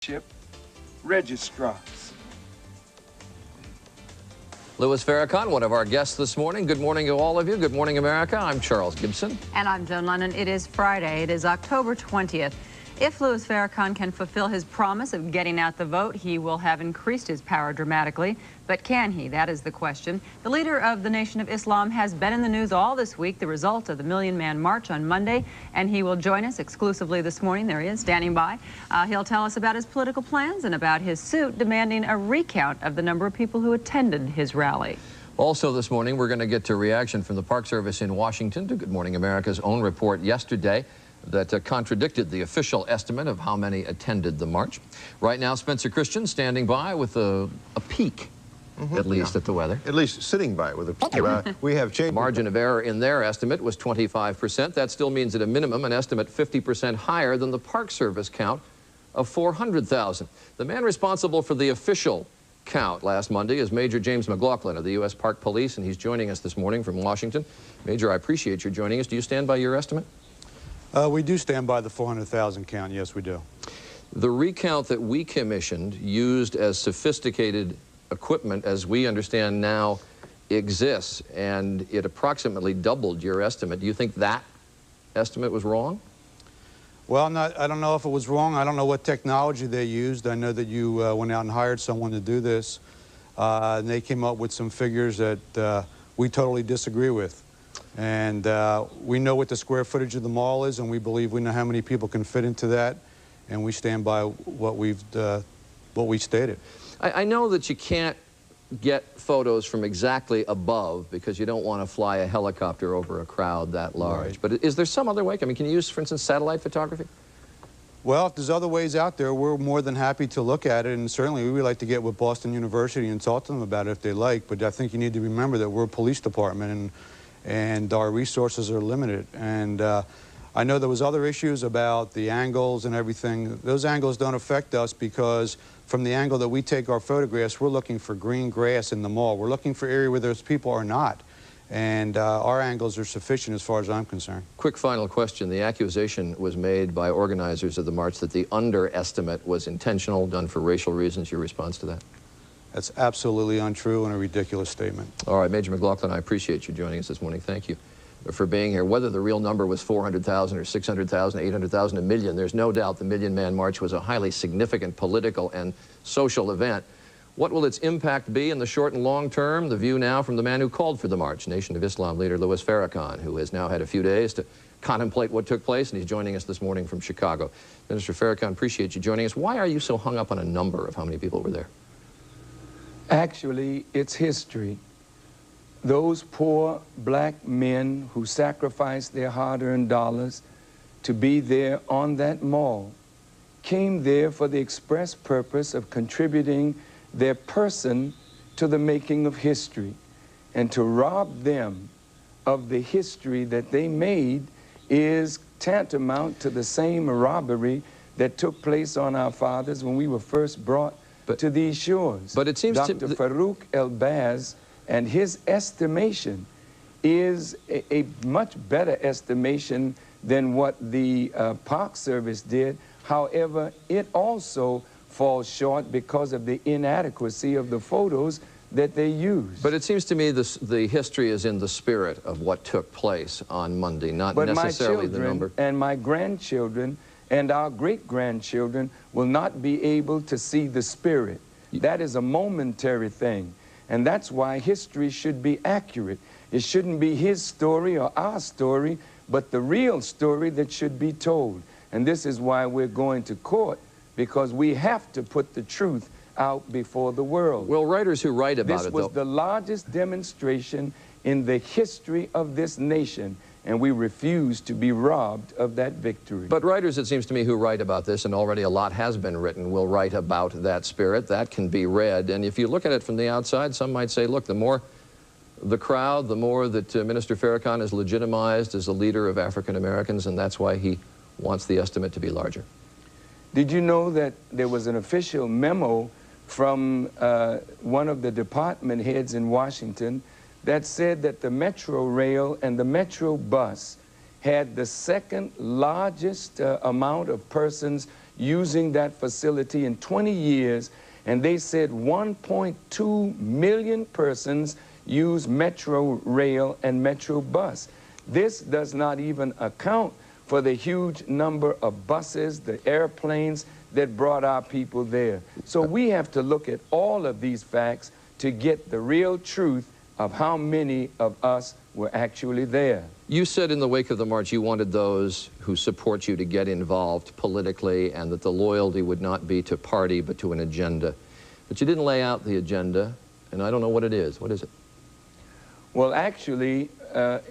Township registrars. Louis Farrakhan, one of our guests this morning. Good morning to all of you. Good morning, America. I'm Charles Gibson. And I'm Joan Lennon. It is Friday. It is October 20th. If Louis Farrakhan can fulfill his promise of getting out the vote, he will have increased his power dramatically. But can he? That is the question. The leader of the Nation of Islam has been in the news all this week, the result of the Million Man March on Monday, and he will join us exclusively this morning. There he is, standing by. He'll tell us about his political plans and about his suit demanding a recount of the number of people who attended his rally. Also this morning, we're going to get to reaction from the Park Service in Washington to Good Morning America's own report yesterday that contradicted the official estimate of how many attended the march. Right now, Spencer Christian standing by with a peek, at least, at the weather. At least sitting by with a peek. We have changed. The margin of error in their estimate was 25%. That still means at a minimum an estimate 50% higher than the Park Service count of 400,000. The man responsible for the official count last Monday is Major James McLaughlin of the U.S. Park Police, and he's joining us this morning from Washington. Major, I appreciate your joining us. Do you stand by your estimate? We do stand by the 400,000 count, yes we do. The recount that we commissioned used as sophisticated equipment as we understand now exists, and it approximately doubled your estimate. Do you think that estimate was wrong? Well, I don't know if it was wrong. I don't know what technology they used. I know that you went out and hired someone to do this, and they came up with some figures that we totally disagree with. And we know what the square footage of the mall is, and we believe we know how many people can fit into that, and we stand by what we stated. I know that you can't get photos from exactly above because you don't want to fly a helicopter over a crowd that large. Right. But is there some other way? I mean, can you use, for instance, satellite photography? Well, if there's other ways out there, we're more than happy to look at it, and certainly we would like to get with Boston University and talk to them about it if they like. But I think you need to remember that we're a police department, and our resources are limited. And I know there was other issues about the angles and everything. Those angles don't affect us because from the angle that we take our photographs, we're looking for green grass in the mall. We're looking for area where those people are not. And our angles are sufficient as far as I'm concerned. Quick final question. The accusation was made by organizers of the march that the underestimate was intentional, done for racial reasons. Your response to that? That's absolutely untrue and a ridiculous statement. All right, Major McLaughlin, I appreciate you joining us this morning. Thank you for being here. Whether the real number was 400,000 or 600,000, 800,000, a million, there's no doubt the Million Man March was a highly significant political and social event. What will its impact be in the short and long term? The view now from the man who called for the march, Nation of Islam leader Louis Farrakhan, who has now had a few days to contemplate what took place, and he's joining us this morning from Chicago. Minister Farrakhan, appreciate you joining us. Why are you so hung up on a number of how many people were there? Actually, it's history. Those poor black men who sacrificed their hard-earned dollars to be there on that mall came there for the express purpose of contributing their person to the making of history. And to rob them of the history that they made is tantamount to the same robbery that took place on our fathers when we were first brought to these shores. But it seems Dr. Farouk El-Baz and his estimation is a much better estimation than what the Park Service did. However, it also falls short because of the inadequacy of the photos that they used. But it seems to me the history is in the spirit of what took place on Monday, not necessarily the number. And my grandchildren and our great-grandchildren will not be able to see the spirit. That is a momentary thing. And that's why history should be accurate. It shouldn't be his story or our story, but the real story that should be told. And this is why we're going to court, because we have to put the truth out before the world. Well, writers who write about it, though. This was the largest demonstration in the history of this nation, and we refuse to be robbed of that victory. But writers, it seems to me, who write about this, and already a lot has been written, will write about that spirit. That can be read. And if you look at it from the outside, some might say, look, the more the crowd, the more that Minister Farrakhan is legitimized as a leader of African Americans, and that's why he wants the estimate to be larger. Did you know that there was an official memo from one of the department heads in Washington that said that the Metro Rail and the Metro Bus had the second largest amount of persons using that facility in 20 years, and they said 1.2 million persons use Metro Rail and Metro Bus. This does not even account for the huge number of buses, the airplanes that brought our people there. So we have to look at all of these facts to get the real truth of how many of us were actually there. You said in the wake of the march you wanted those who support you to get involved politically and that the loyalty would not be to party but to an agenda. But you didn't lay out the agenda, and I don't know what it is. What is it? Well, actually,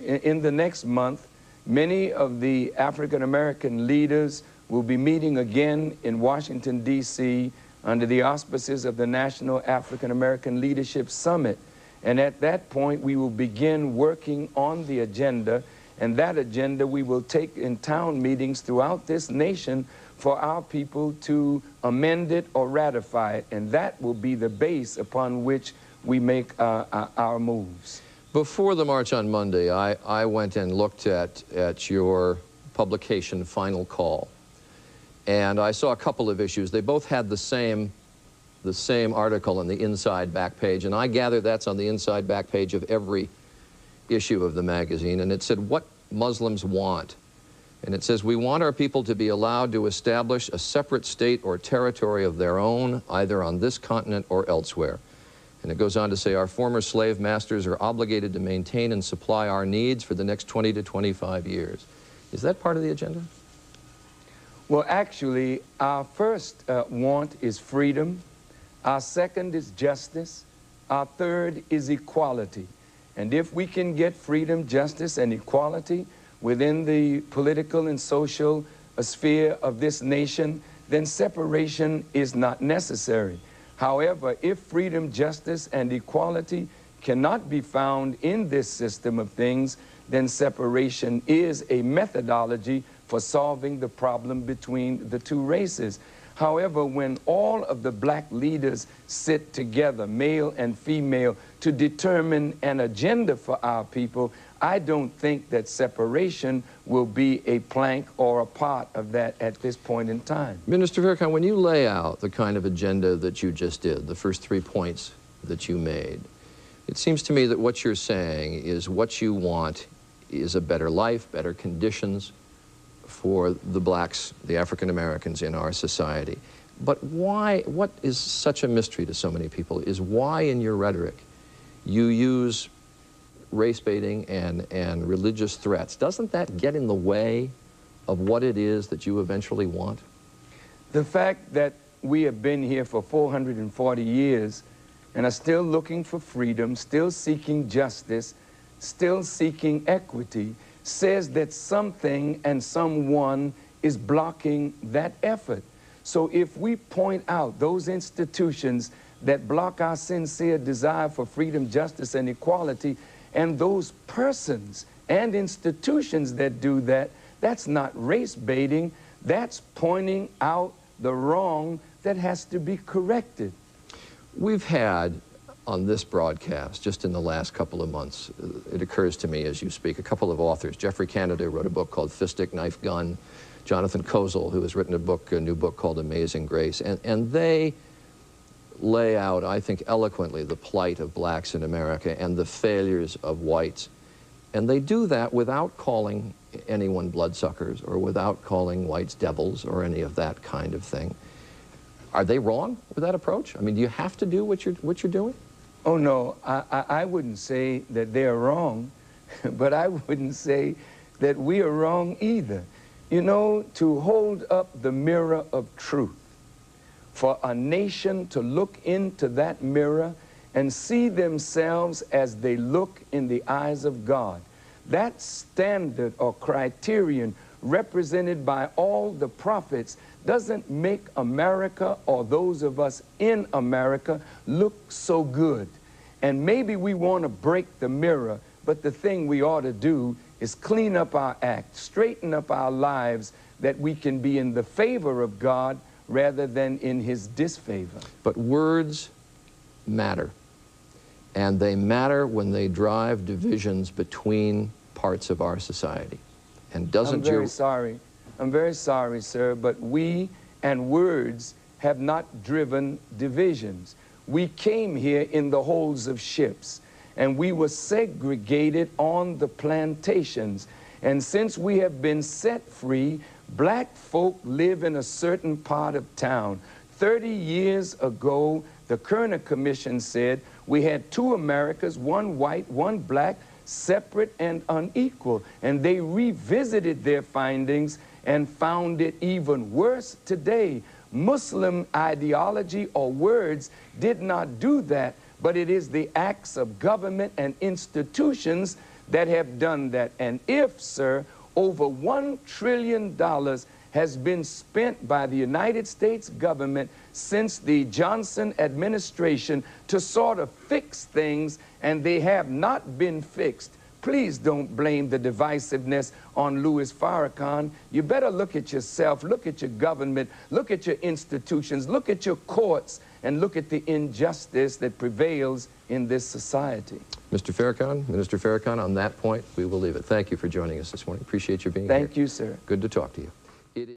in the next month, many of the African-American leaders will be meeting again in Washington, D.C. under the auspices of the National African-American Leadership Summit. And at that point, we will begin working on the agenda, and that agenda we will take in town meetings throughout this nation for our people to amend it or ratify it, and that will be the base upon which we make our moves. Before the march on Monday, I went and looked at your publication, Final Call, and I saw a couple of issues. They both had the same article on the inside back page, and I gather that's on the inside back page of every issue of the magazine, and it said, "What Muslims Want." And it says, "We want our people to be allowed to establish a separate state or territory of their own, either on this continent or elsewhere." And it goes on to say, "Our former slave masters are obligated to maintain and supply our needs for the next 20 to 25 years. Is that part of the agenda? Well, actually, our first want is freedom. Our second is justice. Our third is equality. And if we can get freedom, justice, and equality within the political and social sphere of this nation, then separation is not necessary. However, if freedom, justice, and equality cannot be found in this system of things, then separation is a methodology for solving the problem between the two races. However, when all of the black leaders sit together, male and female, to determine an agenda for our people, I don't think that separation will be a plank or a part of that at this point in time. Minister Farrakhan, when you lay out the kind of agenda that you just did, the first 3 points that you made, it seems to me that what you're saying is what you want is a better life, better conditions for the blacks, the African Americans in our society. But why, what is such a mystery to so many people is why in your rhetoric you use race baiting and religious threats. Doesn't that get in the way of what it is that you eventually want? The fact that we have been here for 440 years and are still looking for freedom, still seeking justice, still seeking equity, says that something and someone is blocking that effort. So if we point out those institutions that block our sincere desire for freedom, justice, and equality, and those persons and institutions that do that, that's not race baiting, that's pointing out the wrong that has to be corrected. We've had on this broadcast, just in the last couple of months, it occurs to me as you speak, a couple of authors. Jeffrey Canada wrote a book called Fistic Knife Gun. Jonathan Kozol, who has written a new book called Amazing Grace. And they lay out, I think, eloquently the plight of blacks in America and the failures of whites. And they do that without calling anyone bloodsuckers or without calling whites devils or any of that kind of thing. Are they wrong with that approach? I mean, do you have to do what you're doing? Oh, no, I wouldn't say that they're wrong, but I wouldn't say that we are wrong either. You know, to hold up the mirror of truth, for a nation to look into that mirror and see themselves as they look in the eyes of God, that standard or criterion represented by all the prophets doesn't make America or those of us in America look so good. And maybe we want to break the mirror, but the thing we ought to do is clean up our act, straighten up our lives, that we can be in the favor of God rather than in his disfavor. But words matter. And they matter when they drive divisions between parts of our society. And doesn't I'm very sorry, sir, but we and words have not driven divisions. We came here in the holds of ships, and we were segregated on the plantations. And since we have been set free, black folk live in a certain part of town. 30 years ago, the Kerner Commission said we had two Americas, one white, one black, separate and unequal. And they revisited their findings and found it even worse today. Muslim ideology or words did not do that, but it is the acts of government and institutions that have done that. And if, sir, over $1 trillion has been spent by the United States government since the Johnson administration to sort of fix things, and they have not been fixed, please don't blame the divisiveness on Louis Farrakhan. You better look at yourself, look at your government, look at your institutions, look at your courts, and look at the injustice that prevails in this society. Mr. Farrakhan, Minister Farrakhan, on that point, we will leave it. Thank you for joining us this morning. Appreciate you being here. Thank you, sir. Good to talk to you.